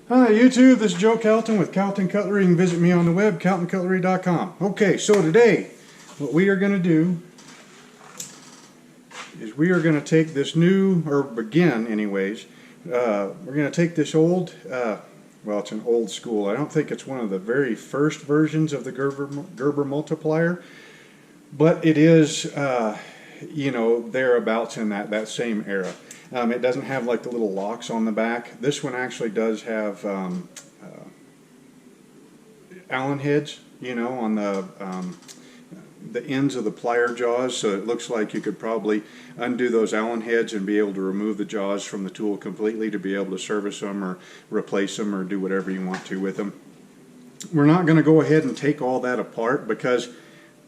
Hi YouTube, this is Joe Calton with Calton Cutlery. You can visit me on the web, caltoncutlery.com. Okay, so today what we are going to do is we are going to take this new, or begin anyways, we're going to take this old, well, it's an old school. I don't think it's one of the very first versions of the gerber multiplier, but it is, you know, thereabouts in that same era. It doesn't have like the little locks on the back. This one actually does have Allen heads, you know, on the ends of the plier jaws, so it looks like you could probably undo those Allen heads and be able to remove the jaws from the tool completely to be able to service them or replace them or do whatever you want to with them. We're not going to go ahead and take all that apart because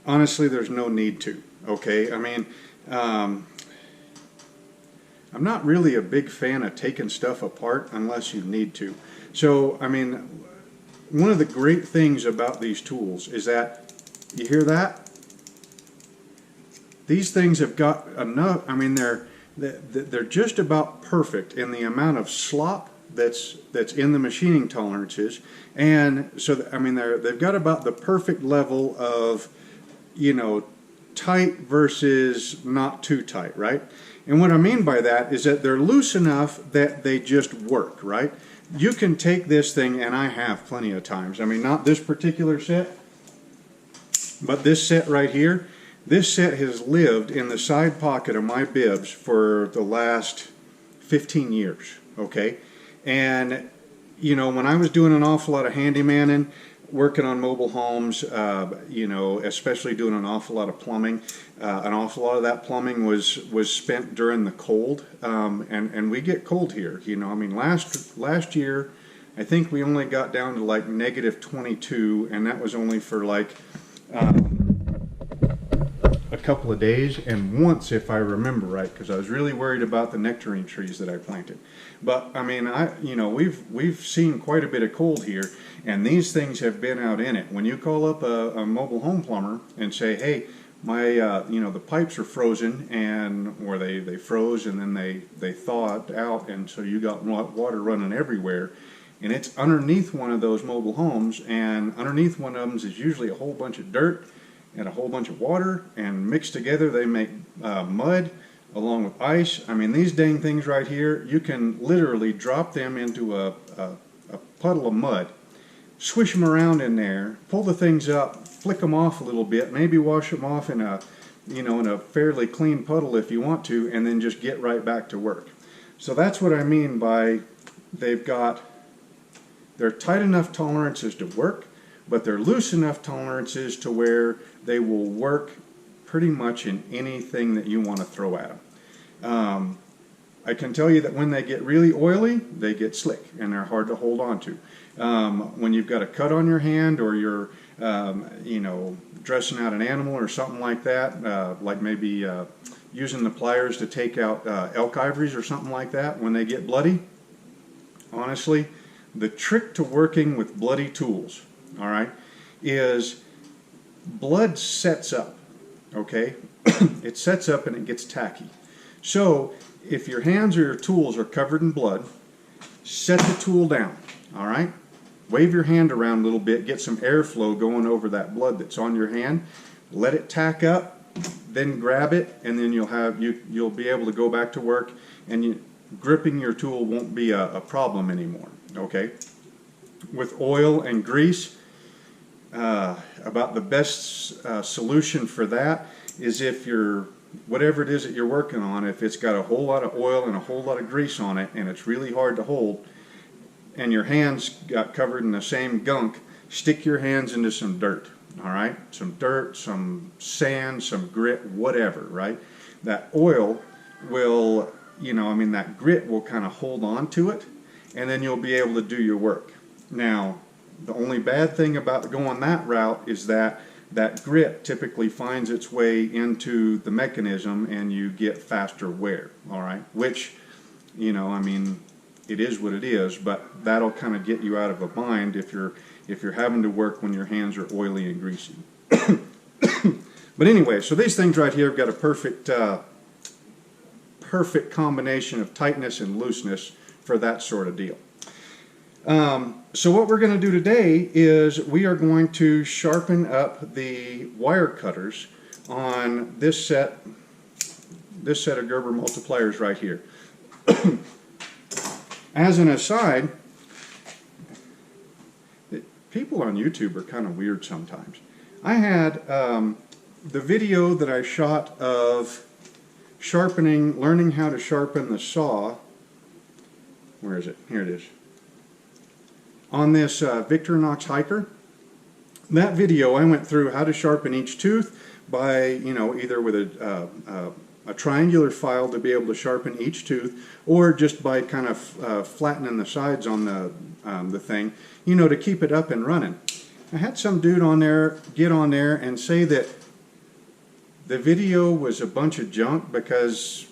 honestly there's no need to. Okay, I mean, I'm not really a big fan of taking stuff apart unless you need to. So, I mean, one of the great things about these tools is that, you hear that? These things have got enough, I mean, they're just about perfect in the amount of slop that's in the machining tolerances. And so, I mean, they've got about the perfect level of, you know, tight versus not too tight, right? And what I mean by that is that they're loose enough that they just work, right? You can take this thing, and I have plenty of times. I mean, not this particular set, but this set right here. This set has lived in the side pocket of my bibs for the last 15 years, okay? And, you know, when I was doing an awful lot of handymanning, working on mobile homes, you know, especially doing an awful lot of plumbing. An awful lot of that plumbing was spent during the cold, and we get cold here. You know, I mean, last year, I think we only got down to like -22, and that was only for like a couple of days, and once, if I remember right, because I was really worried about the nectarine trees that I planted. But I mean, you know, we've seen quite a bit of cold here, and these things have been out in it. When you call up a mobile home plumber and say, hey, my you know, the pipes are frozen, and or they froze and then they thawed out, and so you got water running everywhere, and it's underneath one of those mobile homes, and underneath one of them is usually a whole bunch of dirt and a whole bunch of water, and mixed together they make mud along with ice. I mean, these dang things right here, you can literally drop them into a puddle of mud, swish them around in there, pull the things up, flick them off a little bit, maybe wash them off in a, you know, in a fairly clean puddle if you want to, and then just get right back to work. So that's what I mean by they're tight enough tolerances to work, but they're loose enough tolerances to where they will work pretty much in anything that you want to throw at them. I can tell you that when they get really oily, they get slick and they're hard to hold on to. When you've got a cut on your hand, or you're you know, dressing out an animal or something like that, like maybe using the pliers to take out elk ivories or something like that, when they get bloody, honestly, the trick to working with bloody tools, all right, is blood sets up, okay? It sets up and it gets tacky. So if your hands or your tools are covered in blood, set the tool down, all right? Wave your hand around a little bit, get some airflow going over that blood that's on your hand, let it tack up, then grab it, and then you'll be able to go back to work, and gripping your tool won't be a problem anymore, okay? With oil and grease, about the best solution for that is if whatever it is that you're working on, if it's got a whole lot of oil and a whole lot of grease on it and it's really hard to hold, and your hands got covered in the same gunk, stick your hands into some dirt, all right? Some dirt, some sand, some grit, whatever, right? That oil will, you know, I mean, that grit will kind of hold on to it, and then you'll be able to do your work. Now, the only bad thing about going that route is that that grit typically finds its way into the mechanism and you get faster wear, all right? Which, you know, I mean, it is what it is, but that'll kind of get you out of a bind if you're having to work when your hands are oily and greasy. But anyway, so these things right here have got a perfect combination of tightness and looseness for that sort of deal. So what we're going to do today is we are going to sharpen up the wire cutters on this set of Gerber multipliers right here. As an aside, people on YouTube are kind of weird sometimes. I had the video that I shot of sharpening, learning how to sharpen the saw. Where is it? Here it is. On this Victorinox hiker. That video I went through how to sharpen each tooth by, either with a triangular file to be able to sharpen each tooth, or just by kind of flattening the sides on the thing, to keep it up and running. I had some dude on there get on there and say that the video was a bunch of junk because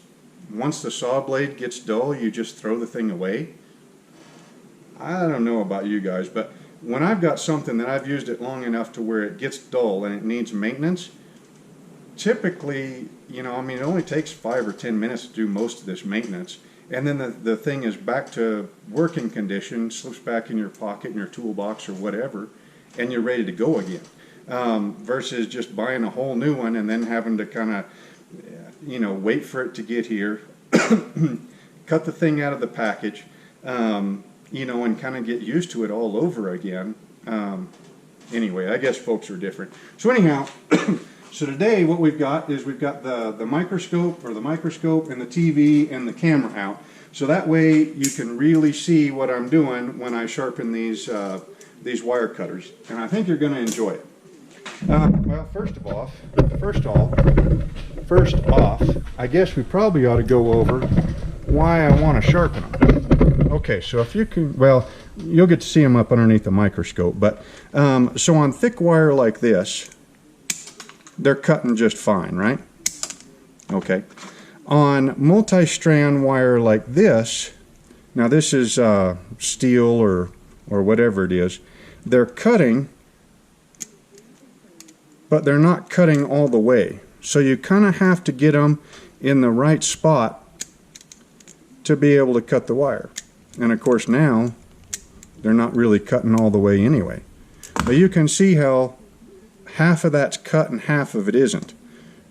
once the saw blade gets dull, you just throw the thing away. I don't know about you guys, but when I've got something that I've used it long enough to where it gets dull and it needs maintenance, typically, it only takes 5 or 10 minutes to do most of this maintenance, and then the thing is back to working condition, slips back in your pocket, in your toolbox or whatever, and you're ready to go again. Versus just buying a whole new one and then having to kind of, wait for it to get here, cut the thing out of the package, and kind of get used to it all over again. Anyway, I guess folks are different. So anyhow, so today what we've got is we've got the microscope and the TV and the camera out. So that way you can really see what I'm doing when I sharpen these wire cutters. And I think you're going to enjoy it. Well, first off, I guess we probably ought to go over why I want to sharpen them. Okay, so if you can, well, you'll get to see them up underneath the microscope, but so on thick wire like this, they're cutting just fine, right? Okay. On multi-strand wire like this, now this is steel or whatever it is, they're cutting, but they're not cutting all the way. So you kind of have to get them in the right spot to be able to cut the wire. And of course now, they're not really cutting all the way anyway. But you can see how half of that's cut and half of it isn't.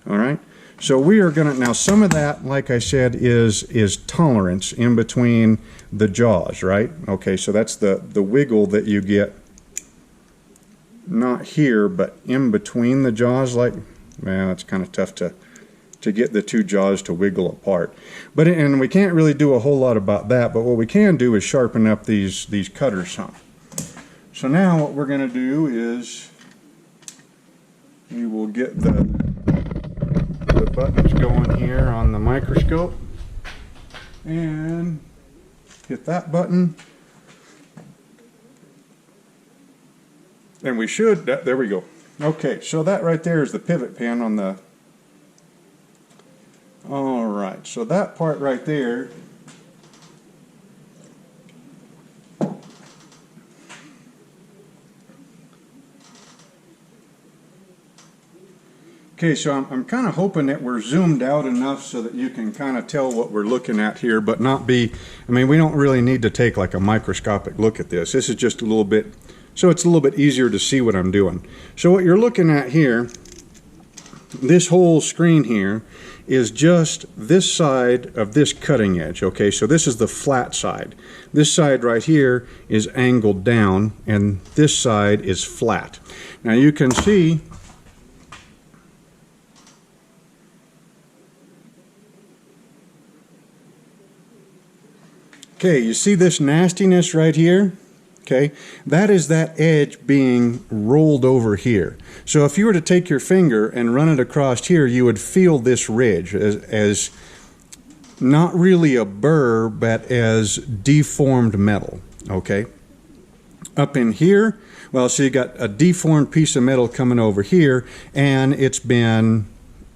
All right? So we are going to, now some of that, like I said, is tolerance in between the jaws, right? Okay, so that's the wiggle that you get, not here, but in between the jaws, like, well, it's kind of tough to get the two jaws to wiggle apart. But and we can't really do a whole lot about that, but what we can do is sharpen up these cutters some. So now what we're going to do is we will get the buttons going here on the microscope and hit that button. And we should, there we go. Okay, so that right there is the pivot pin on the, all right, so that part right there okay, so I'm kind of hoping that we're zoomed out enough so that you can kind of tell what we're looking at here, but not be, we don't really need to take like a microscopic look at this. This is just a little bit, so it's a little bit easier to see what I'm doing. So what you're looking at here, this whole screen here, is just this side of this cutting edge. Okay, so this is the flat side. This side right here is angled down, and this side is flat. Now you can see okay, you see this nastiness right here? Okay, that is that edge being rolled over here. So if you were to take your finger and run it across here, you would feel this ridge as not really a burr, but as deformed metal. Okay, up in here, well, so you got a deformed piece of metal coming over here, and it's been,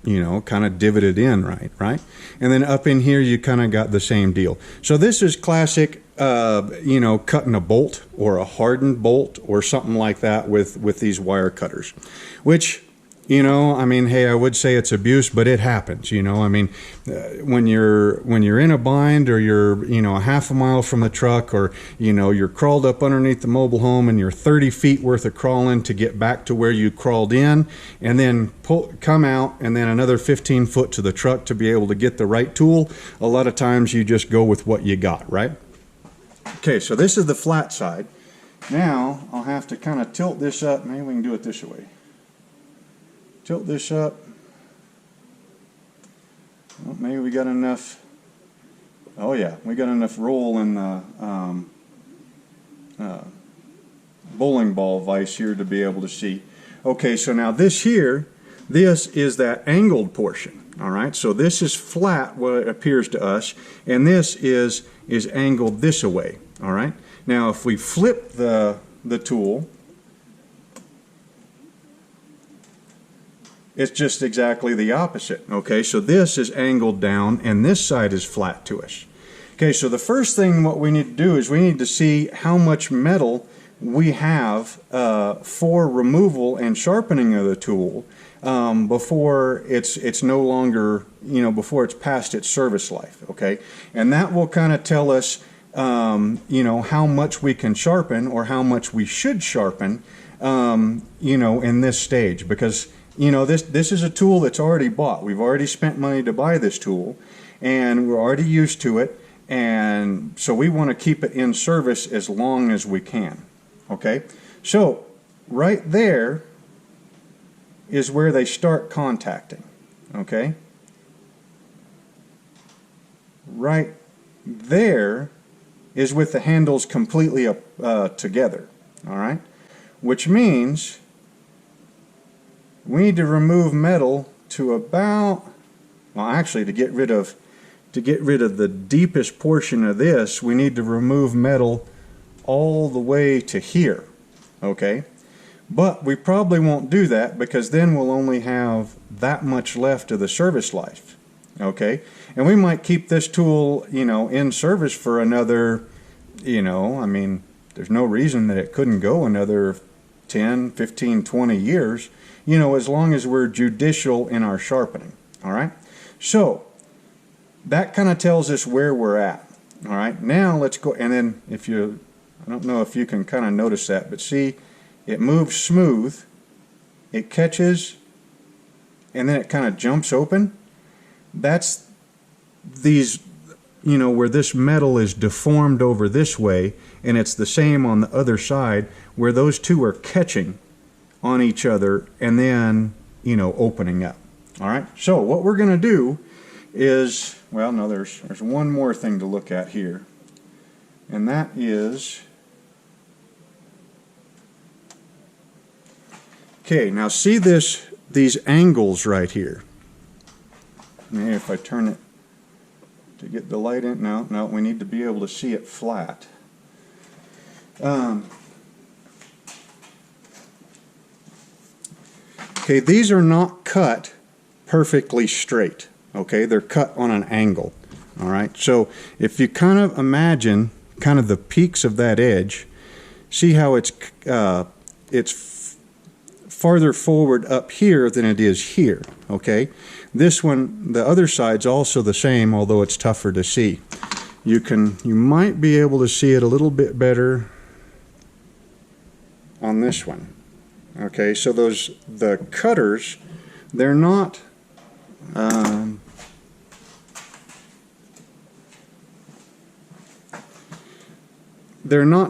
kind of divoted in, right? And then up in here, you kind of got the same deal. So this is classic, cutting a bolt or a hardened bolt or something like that with these wire cutters, which You know, I mean, hey, I would say it's abuse, but it happens. You know, I mean, when you're in a bind, or you're, you know, a half a mile from the truck, or, you know, you're crawled up underneath the mobile home and you're 30 feet worth of crawling to get back to where you crawled in, and then come out and then another 15 foot to the truck to be able to get the right tool. A lot of times you just go with what you got, right? Okay, so this is the flat side. Now I'll have to kind of tilt this up. Maybe we can do it this way. Tilt this up. Well, maybe we got enough. Oh yeah, we got enough roll in the bowling ball vise here to be able to see. Okay, so now this here, this is that angled portion. All right, so this is flat, what it appears to us, and this is angled this way. All right. Now, if we flip the tool, it's just exactly the opposite. Okay, so this is angled down and this side is flat to us. Okay, so the first thing what we need to do is we need to see how much metal we have for removal and sharpening of the tool before it's no longer, you know, before it's past its service life. Okay, and that will kind of tell us you know, how much we can sharpen or how much we should sharpen, you know, in this stage, because, you know, this is a tool that's already bought. We've already spent money to buy this tool, and we're already used to it, and so we want to keep it in service as long as we can. Okay, so right there is where they start contacting. Okay, right there is with the handles completely up together. All right, which means we need to remove metal to about, well, actually, to get rid of the deepest portion of this, we need to remove metal all the way to here. Okay, but we probably won't do that, because then we'll only have that much left of the service life. Okay, and we might keep this tool, you know, in service for another, you know, I mean, there's no reason that it couldn't go another 10, 15, 20 years, you know, as long as we're judicial in our sharpening. All right, so that kind of tells us where we're at. All right, now let's go, and then if you, I don't know if you can kind of notice that, but see, it moves smooth, it catches, and then it kind of jumps open. That's these, you know, where this metal is deformed over this way, and it's the same on the other side, where those two are catching on each other and then, you know, opening up. All right, so what we're going to do is, well, no, there's one more thing to look at here, and that is, okay, now see these angles right here. Maybe if I turn it to get the light in, no, we need to be able to see it flat. Okay, these are not cut perfectly straight. Okay, they're cut on an angle. All right, so if you kind of imagine kind of the peaks of that edge, see how it's farther forward up here than it is here. Okay, this one, the other side's also the same, although it's tougher to see. You might be able to see it a little bit better on this one. Okay, so the cutters, they're not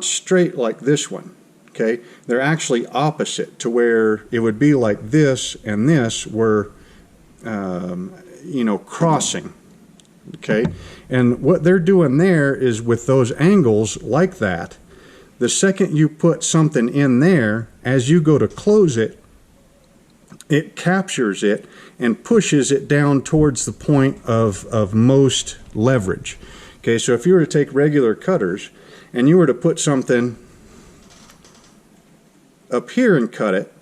straight like this one. Okay, they're actually opposite, to where it would be like this and this were you know, crossing. Okay, and what they're doing there is, with those angles like that, the second you put something in there, as you go to close it, it captures it and pushes it down towards the point of most leverage. Okay, so if you were to take regular cutters and you were to put something up here and cut it,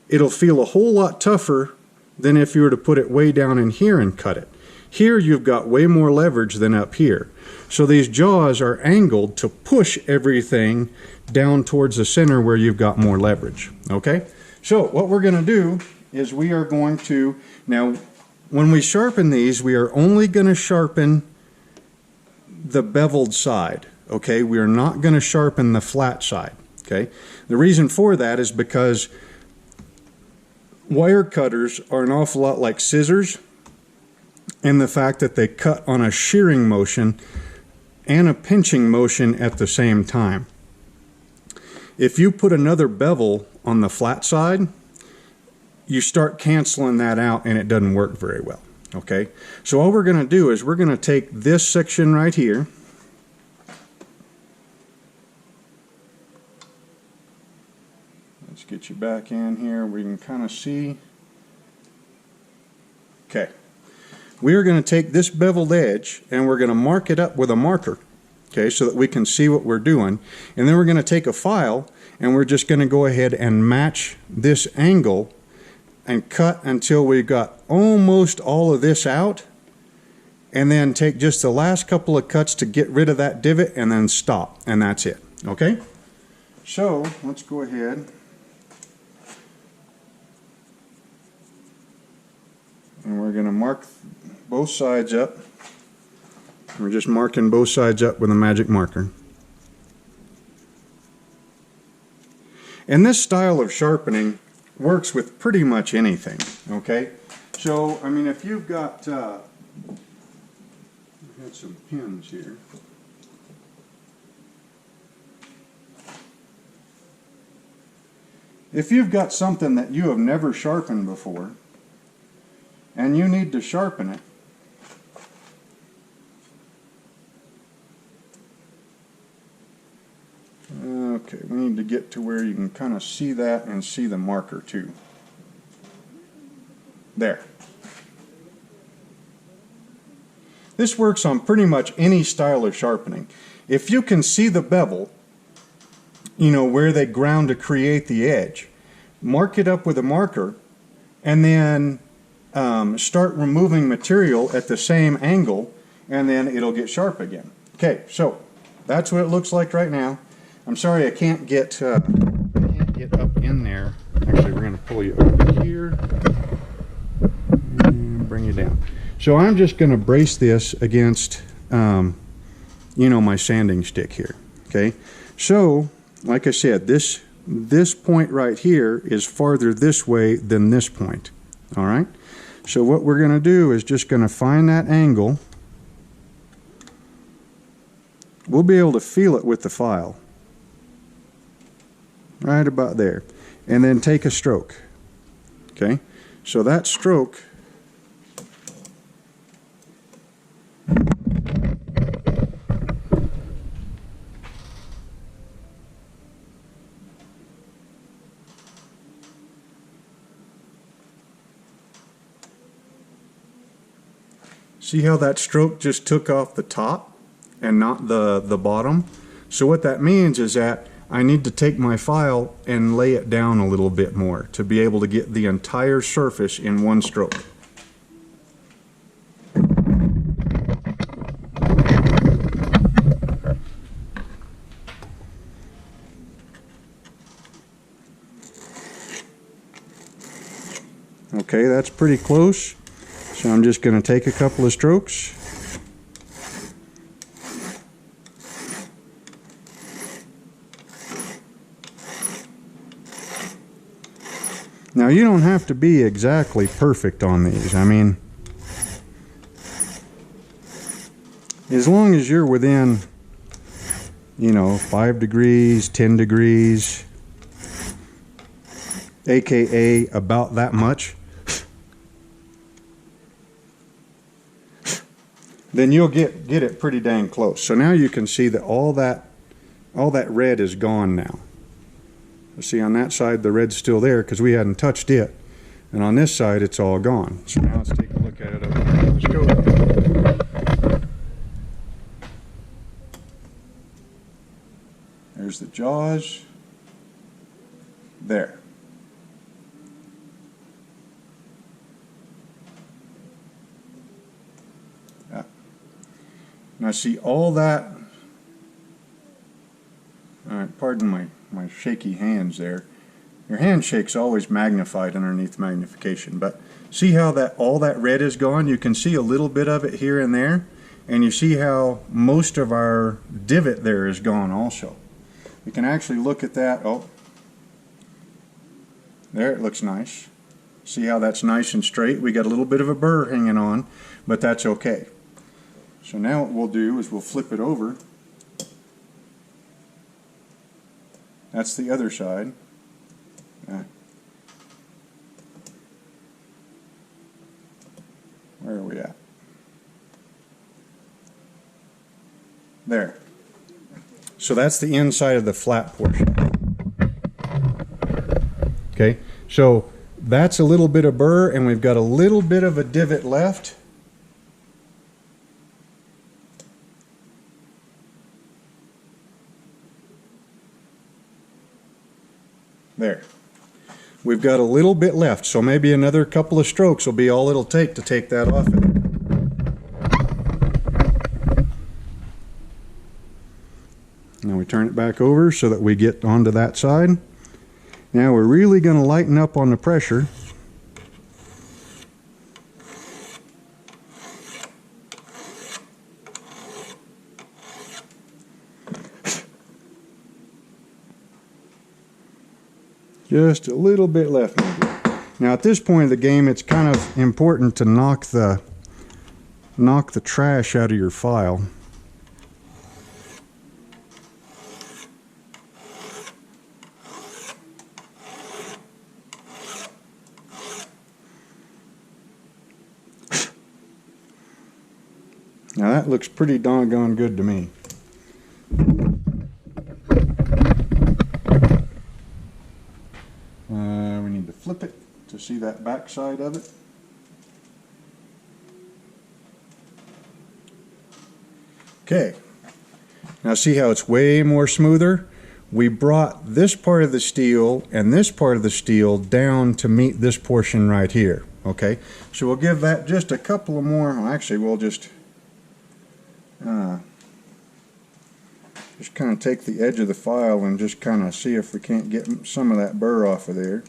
it'll feel a whole lot tougher than if you were to put it way down in here and cut it. Here you've got way more leverage than up here. So these jaws are angled to push everything down towards the center where you've got more leverage. Okay? So what we're going to do is we are going to, now when we sharpen these, we are only going to sharpen the beveled side, okay? We are not going to sharpen the flat side, okay? The reason for that is because wire cutters are an awful lot like scissors, and the fact that they cut on a shearing motion and a pinching motion at the same time. If you put another bevel on the flat side, you start canceling that out and it doesn't work very well, okay? So all we're going to do is we're going to take this section right here, let's get you back in here where you can kind of see. Okay, we are going to take this beveled edge and we're going to mark it up with a marker, okay, so that we can see what we're doing. And then we're going to take a file and we're just going to go ahead and match this angle and cut until we've got almost all of this out, and then take just the last couple of cuts to get rid of that divot and then stop, and that's it, okay? So let's go ahead and we're going to mark both sides up. We're just marking both sides up with a magic marker. And this style of sharpening works with pretty much anything, okay? So, I mean, if you've got, I had some pins here. If you've got something that you have never sharpened before, and you need to sharpen it, okay, we need to get to where you can kind of see that and see the marker too. There. This works on pretty much any style of sharpening. If you can see the bevel, you know, where they ground to create the edge, mark it up with a marker and then start removing material at the same angle, and then it'll get sharp again. Okay, so that's what it looks like right now. I'm sorry I can't get up in there. Actually, we're going to pull you over here and bring you down. So I'm just going to brace this against, you know, my sanding stick here. Okay, so like I said, this point right here is farther this way than this point. All right. So what we're going to do is just going to find that angle. We'll be able to feel it with the file. Right about there. And then take a stroke. Okay? So that stroke see how that stroke just took off the top and not the bottom? So what that means is that I need to take my file and lay it down a little bit more to be able to get the entire surface in one stroke. Okay, that's pretty close. So I'm just going to take a couple of strokes. Now you don't have to be exactly perfect on these. I mean, as long as you're within, you know, 5 degrees, 10 degrees, aka about that much, then you'll get it pretty dang close. So now you can see that all that red is gone now. See, on that side the red's still there because we hadn't touched it, and on this side it's all gone. So now let's take a look at it over the microscope. There's the jaws. There. Now see all that, all right, pardon my shaky hands there. Your handshake's always magnified underneath magnification, but see how that all that red is gone? You can see a little bit of it here and there, and you see how most of our divot there is gone also. We can actually look at that. Oh, there, it looks nice. See how that's nice and straight? We got a little bit of a burr hanging on, but that's okay. So now what we'll do is we'll flip it over. That's the other side. Where are we at? There. So that's the inside of the flat portion. Okay, so that's a little bit of burr, and we've got a little bit of a divot left. There. We've got a little bit left, so maybe another couple of strokes will be all it'll take to take that off of it. Now we turn it back over so that we get onto that side. Now we're really going to lighten up on the pressure. Just a little bit left maybe. Now at this point of the game, it's kind of important to knock the trash out of your file. Now that looks pretty doggone good to me. We need to flip it to see that back side of it. Okay, now see how it's way more smoother? We brought this part of the steel and this part of the steel down to meet this portion right here. Okay, so we'll give that just a couple of more. Well, actually, we'll just kind of take the edge of the file and just kind of see if we can't get some of that burr off of there.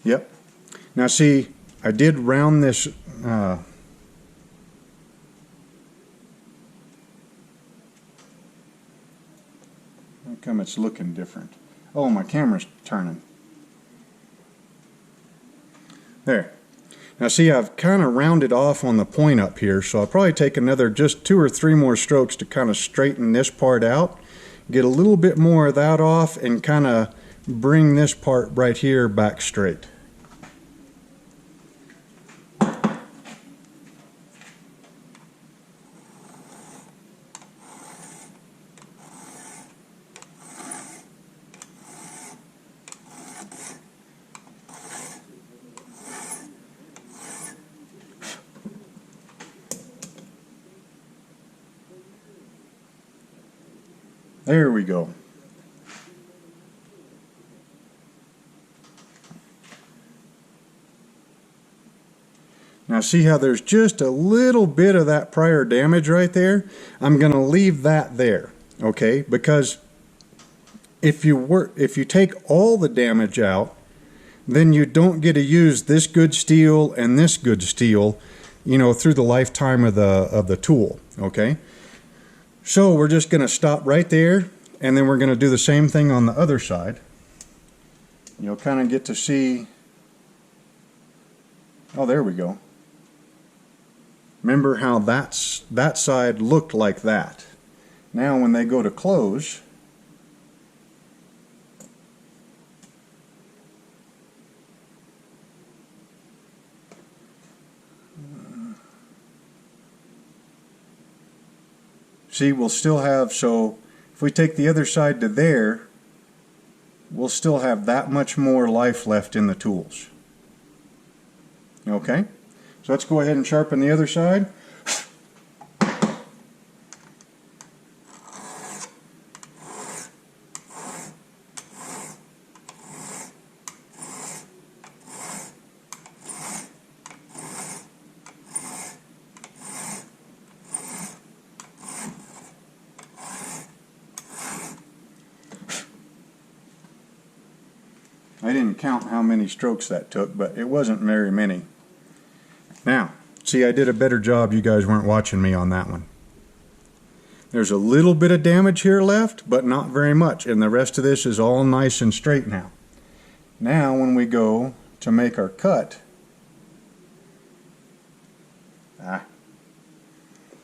Yep. Now see, I did round this how come it's looking different? Oh, my camera's turning. There. Now see, I've kind of rounded off on the point up here, so I'll probably take another just 2 or 3 more strokes to kind of straighten this part out, get a little bit more of that off, and kind of bring this part right here back straight. There we go. Now see how there's just a little bit of that prior damage right there? I'm going to leave that there, okay? Because if you take all the damage out, then you don't get to use this good steel and this good steel, you know, through the lifetime of the tool, okay? So we're just going to stop right there, and then we're going to do the same thing on the other side. You'll kind of get to see, oh, there we go. Remember how that side looked like that. Now when they go to close, see, we'll still have, so if we take the other side to there, we'll still have that much more life left in the tools. Okay, so let's go ahead and sharpen the other side. I didn't count how many strokes that took, but it wasn't very many. Now, see, I did a better job. You guys weren't watching me on that one. There's a little bit of damage here left, but not very much, and the rest of this is all nice and straight now. Now when we go to make our cut,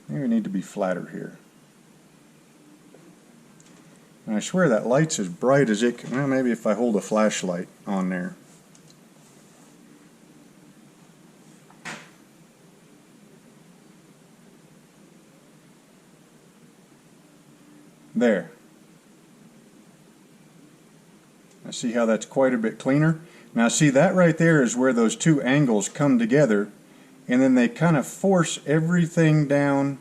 maybe we need to be flatter here. And I swear that light's as bright as it can. Well, maybe if I hold a flashlight on there. There. Now see how that's quite a bit cleaner? Now see, that right there is where those two angles come together, and then they kind of force everything down.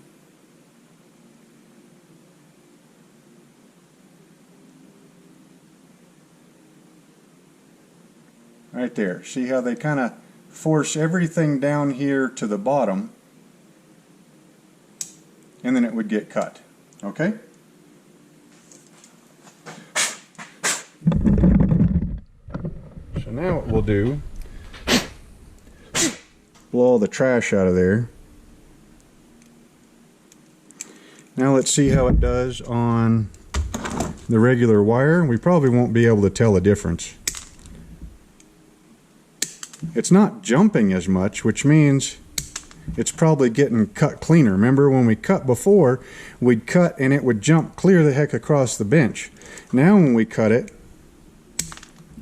Right there. See how they kind of force everything down here to the bottom, and then it would get cut. Okay? So now what we'll do, blow all the trash out of there. Now let's see how it does on the regular wire. We probably won't be able to tell the difference. It's not jumping as much, which means it's probably getting cut cleaner. Remember when we cut before, we'd cut and it would jump clear the heck across the bench. Now when we cut it,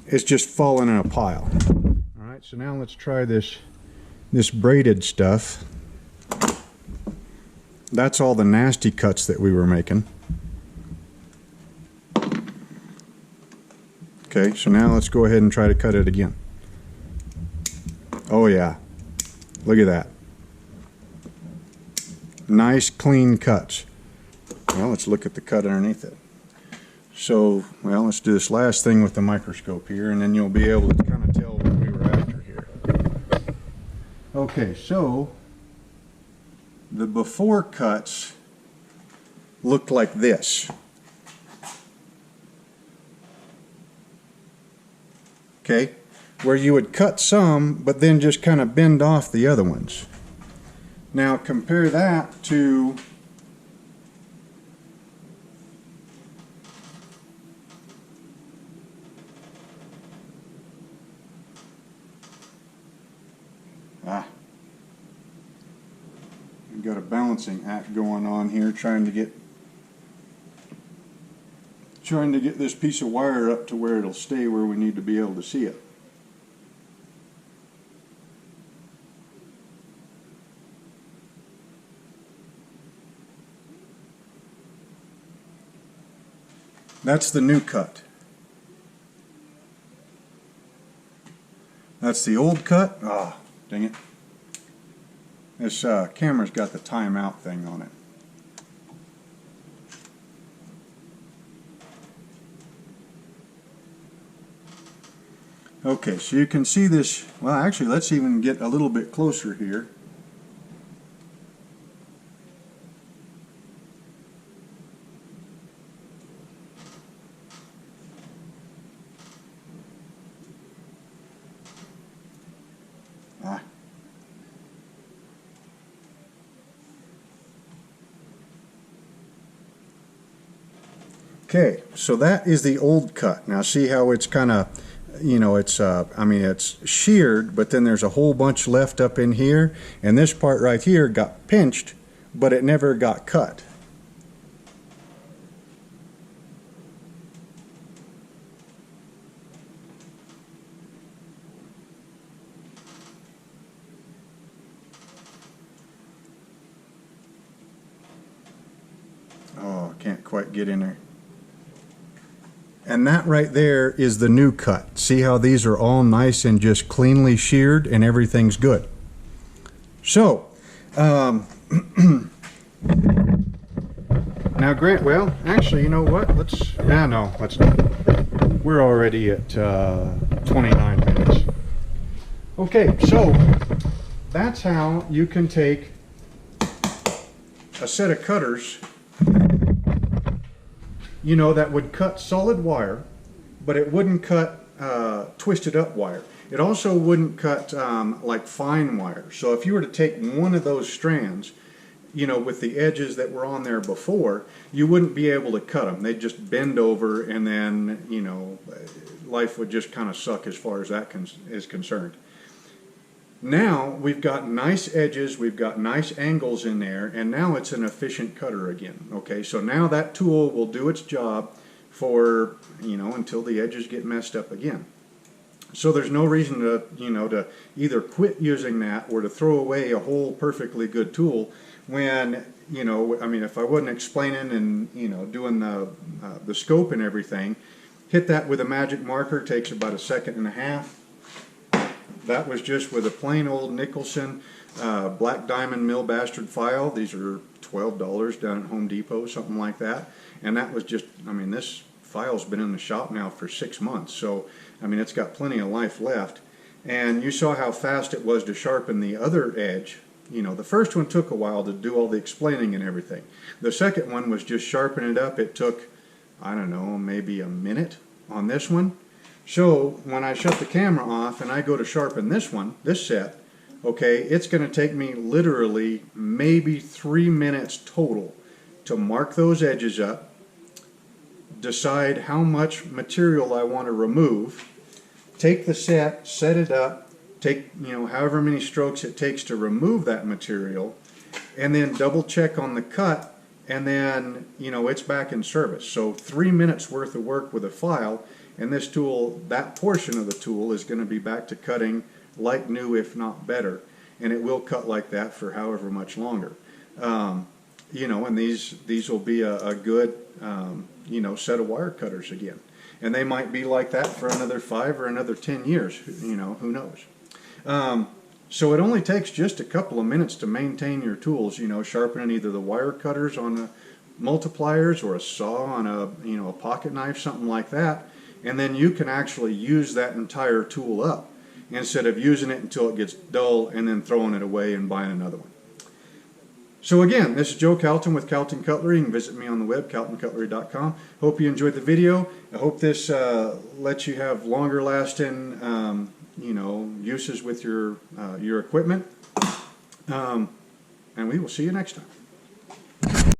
it's just falling in a pile. Alright, so now let's try this braided stuff. That's all the nasty cuts that we were making. Okay, so now let's go ahead and try to cut it again. Oh yeah, look at that. Nice clean cuts. Well, let's look at the cut underneath it. So, well, let's do this last thing with the microscope here, and then you'll be able to kind of tell what we were after here. Okay, so the before cuts looked like this. Okay, where you would cut some, but then just kind of bend off the other ones. Now compare that to we've got a balancing act going on here, trying to get this piece of wire up to where it'll stay where we need to be able to see it. That's the new cut. That's the old cut. Ah, dang it. This camera's got the timeout thing on it. Okay, so you can see this. Well, actually, let's even get a little bit closer here. Okay, so that is the old cut. Now see how it's kind of, you know, it's I mean, it's sheared, but then there's a whole bunch left up in here, and this part right here got pinched, but it never got cut. Oh, I can't quite get in there. And that right there is the new cut. See how these are all nice and just cleanly sheared and everything's good. So, now Grant, well, actually, you know what? Let's not. We're already at 29 minutes. Okay, so that's how you can take a set of cutters, you know, that would cut solid wire, but it wouldn't cut twisted up wire. It also wouldn't cut like fine wire. So if you were to take one of those strands, you know, with the edges that were on there before, you wouldn't be able to cut them. They'd just bend over, and then, you know, life would just kind of suck as far as that is concerned. Now we've got nice edges, we've got nice angles in there, and now it's an efficient cutter again. Okay, so now that tool will do its job for, you know, until the edges get messed up again. So there's no reason to, you know, to either quit using that or to throw away a whole perfectly good tool when, you know, I mean, if I wasn't explaining and, you know, doing the scope and everything, hit that with a magic marker, takes about 1.5 seconds. That was just with a plain old Nicholson Black Diamond Mill Bastard file. These are $12 down at Home Depot, something like that. And that was just, I mean, this file's been in the shop now for 6 months, so I mean, it's got plenty of life left. And you saw how fast it was to sharpen the other edge. You know, the first one took a while to do all the explaining and everything. The second one was just sharpen it up. It took, I don't know, maybe a minute on this one. So when I shut the camera off and I go to sharpen this one, this set, okay, it's going to take me literally maybe 3 minutes total to mark those edges up, decide how much material I want to remove, take the set, set it up, take, you know, however many strokes it takes to remove that material, and then double check on the cut, and then, you know, it's back in service. So 3 minutes worth of work with a file, and this tool, that portion of the tool is going to be back to cutting like new, if not better, and it will cut like that for however much longer. You know, and these will be a good you know, set of wire cutters again, and they might be like that for another 5 or another 10 years. You know, who knows? So it only takes just a couple of minutes to maintain your tools. You know, sharpening either the wire cutters on the multipliers or a saw on a, you know, a pocket knife, something like that, and then you can actually use that entire tool up instead of using it until it gets dull and then throwing it away and buying another one. So again, this is Joe Calton with Calton Cutlery. You can visit me on the web, caltoncutlery.com. Hope you enjoyed the video. I hope this lets you have longer lasting you know, uses with your equipment. And we will see you next time.